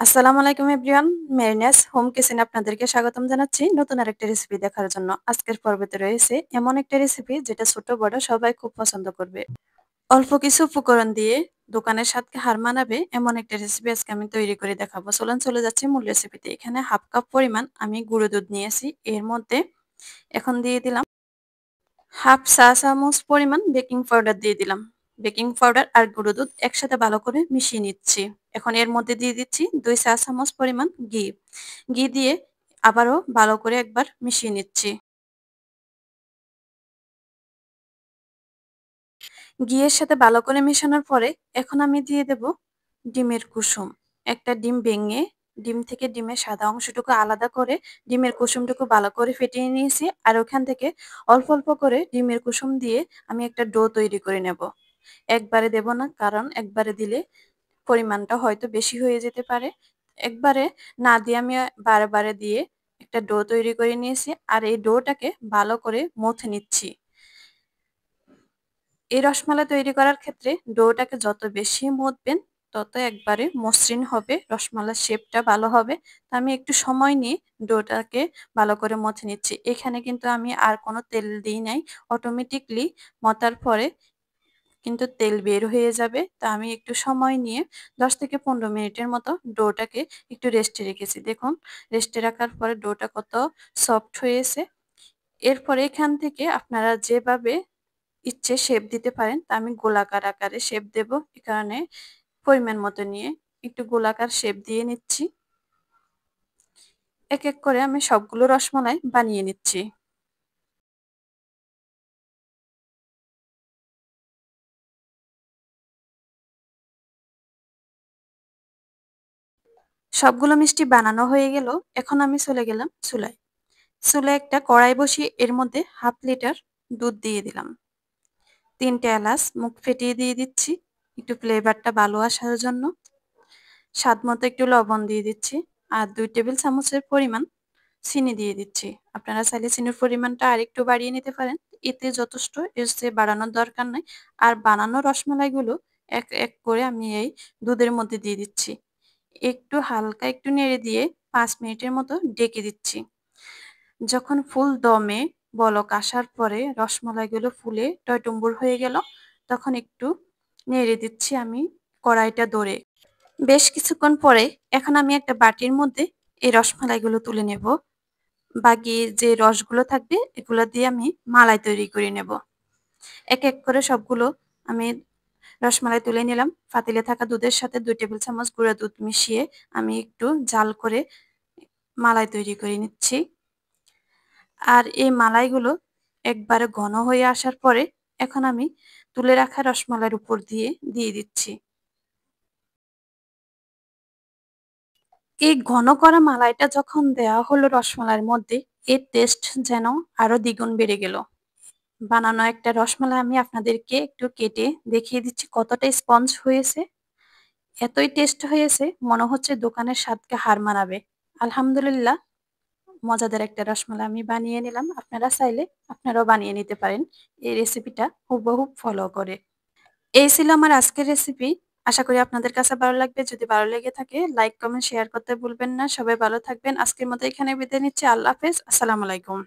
আসসালামু আলাইকুম everyone. মেরিনেস home কিচেনে আপনাদেরকে স্বাগতম জানাচ্ছি নতুন আরেকটা রেসিপি দেখার জন্য। আজকের পর্বতে রয়েছে এমন একটা রেসিপি যেটা ছোট বড় সবাই খুব পছন্দ করবে। অল্প কিছু উপকরণ দিয়ে দোকানের স্বাদকে হার মানাবে এমন একটা রেসিপি আজকে আমি তৈরি করে দেখাবো। চলে যাচ্ছি মূল রেসিপিতে। এখানে হাফ কাপ পরিমাণ আমি গুঁড়ো দুধ নিয়েছি। এর মধ্যে এখন দিয়ে দিলাম হাফ চা চামচ পরিমাণ বেকিং পাউডার দিয়ে দিলাম। বেকিং পাউডার আর গুঁড়ো দুধ একসাথে ভালো করে মিশিয়ে নিচ্ছি। এখন এর মধ্যে দিয়ে দিচ্ছি 2 চা চামচ পরিমাণ ঘি। ঘি দিয়ে আবারও ভালো করে একবার মিশিয়ে নিচ্ছি। ঘিয়ের সাথে ভালো করে মেশানোর পরে এখন আমি দিয়ে দেব ডিমের কুসুম। একটা ডিম ভেঙে ডিম থেকে ডিমের সাদা অংশটুকু আলাদা করে ডিমের কুসুমটুকু ভালো করে ফেটিয়ে নিয়েছি। আর ওখান থেকে অল্প অল্প করে ডিমের কুসুম দিয়ে আমি একটা ডো তৈরি করে নেব। একবারে দেব না, কারণ একবারে দিলে পরিমাণটা হয়তো বেশি হয়ে যেতে পারে। একবারে না দিয়ে আমি বারে দিয়ে একটা ডো তৈরি করে নিয়েছি। আর এই ডোটাকে ভালো করে মথে নিচ্ছি। এই রসমালাই তৈরি করার ক্ষেত্রে ডোটাকে যত বেশি মথবেন তত একবারে মসৃণ হবে, রসমালাইর শেপটা ভালো হবে। তো আমি একটু সময় নিয়ে ডোটাকে ভালো করে মথে নিচ্ছি। এখানে কিন্তু আমি আর কোনো তেল দিই নাই। অটোমেটিকলি মথার পরে কিন্তু তেল বের হয়ে যাবে। তো আমি একটু সময় নিয়ে 10 থেকে 15 মিনিটের মতো ডোটাকে একটু রেস্টে রেখেছি। দেখুন, রেস্টে রাখার পরে ডোটা কত সফট হয়েছে। এরপরে এখান থেকে আপনারা যেভাবে ইচ্ছে শেপ দিতে পারেন। তা আমি গোলাকার আকারে শেপ দেব। এ কারণে পরিমাণ মতো নিয়ে একটু গোলাকার শেপ দিয়ে নিচ্ছি। এক করে আমি সবগুলো রসমালাই বানিয়ে নিচ্ছি। সবগুলো মিষ্টি বানানো হয়ে গেল। এখন আমি চলে গেলাম চুলায়। চুলায় একটা কড়াই বসিয়ে এর মধ্যে 1/2 লিটার দুধ দিয়ে দিলাম। ৩ টে এলাচ মুখ ফেটিয়ে দিয়ে দিচ্ছি একটু ফ্লেভারটা ভালো আসার জন্য। স্বাদ মতো একটু লবণ দিয়ে দিচ্ছি। আর ২ টেবিল চামচের পরিমাণ চিনি দিয়ে দিচ্ছি। আপনারা চাইলে চিনির পরিমাণটা আরেকটু বাড়িয়ে নিতে পারেন। এতে যথেষ্ট, এর চেয়ে বাড়ানোর দরকার নাই। আর বানানো রসমালাইগুলো এক করে আমি এই দুধের মধ্যে দিয়ে দিচ্ছি। একটু হালকা একটু নেড়ে দিয়ে ৫ মিনিটের মতো ডেকে দিচ্ছি। যখন ফুল দমে বলক আসার পরে রসমালাইগুলো ফুলে টইটুম্বুর হয়ে গেল, তখন একটু নেড়ে দিচ্ছি আমি কড়াইটা ধরে। বেশ কিছুক্ষণ পরে এখন আমি একটা বাটির মধ্যে এই রসমালাইগুলো তুলে নেব। বাকি যে রসগুলো থাকবে এগুলো দিয়ে আমি মালাই তৈরি করে নেব। এক করে সবগুলো আমি রসমালাই তুলে নিলাম। পাতিলে থাকা দুধের সাথে ২ টেবিল চামচ গুঁড়া দুধ মিশিয়ে আমি একটু জাল করে মালাই তৈরি করে নিচ্ছি। আর এই মালাইগুলো একবারে ঘন হয়ে আসার পরে এখন আমি তুলে রাখা রসমালাইয়ের উপর দিয়ে দিচ্ছি। এই ঘন করা মালাইটা যখন দেওয়া হলো রসমালাইয়ের মধ্যে, এর টেস্ট যেন আরো দ্বিগুণ বেড়ে গেল। বানানো একটা রসমালাই আমি আপনাদেরকে একটু কেটে দেখিয়ে দিচ্ছি কতটা স্পঞ্জ হয়েছে। এতই টেস্ট হয়েছে মনে হচ্ছে দোকানের স্বাদকে হার মানাবে। আলহামদুলিল্লাহ, মজাদার একটা রসমালাই আমি বানিয়ে নিলাম। আপনারা চাইলে আপনারাও বানিয়ে নিতে পারেন এই রেসিপিটা হুবহু ফলো করে। এই ছিল আমার আজকের রেসিপি। আশা করি আপনাদের কাছে ভালো লাগবে। যদি ভালো লেগে থাকে লাইক, কমেন্ট, শেয়ার করতে ভুলবেন না। সবাই ভালো থাকবেন। আজকের মতো এখানে বিদায় নিচ্ছি। আল্লাহ হাফেজ। আসসালামু আলাইকুম।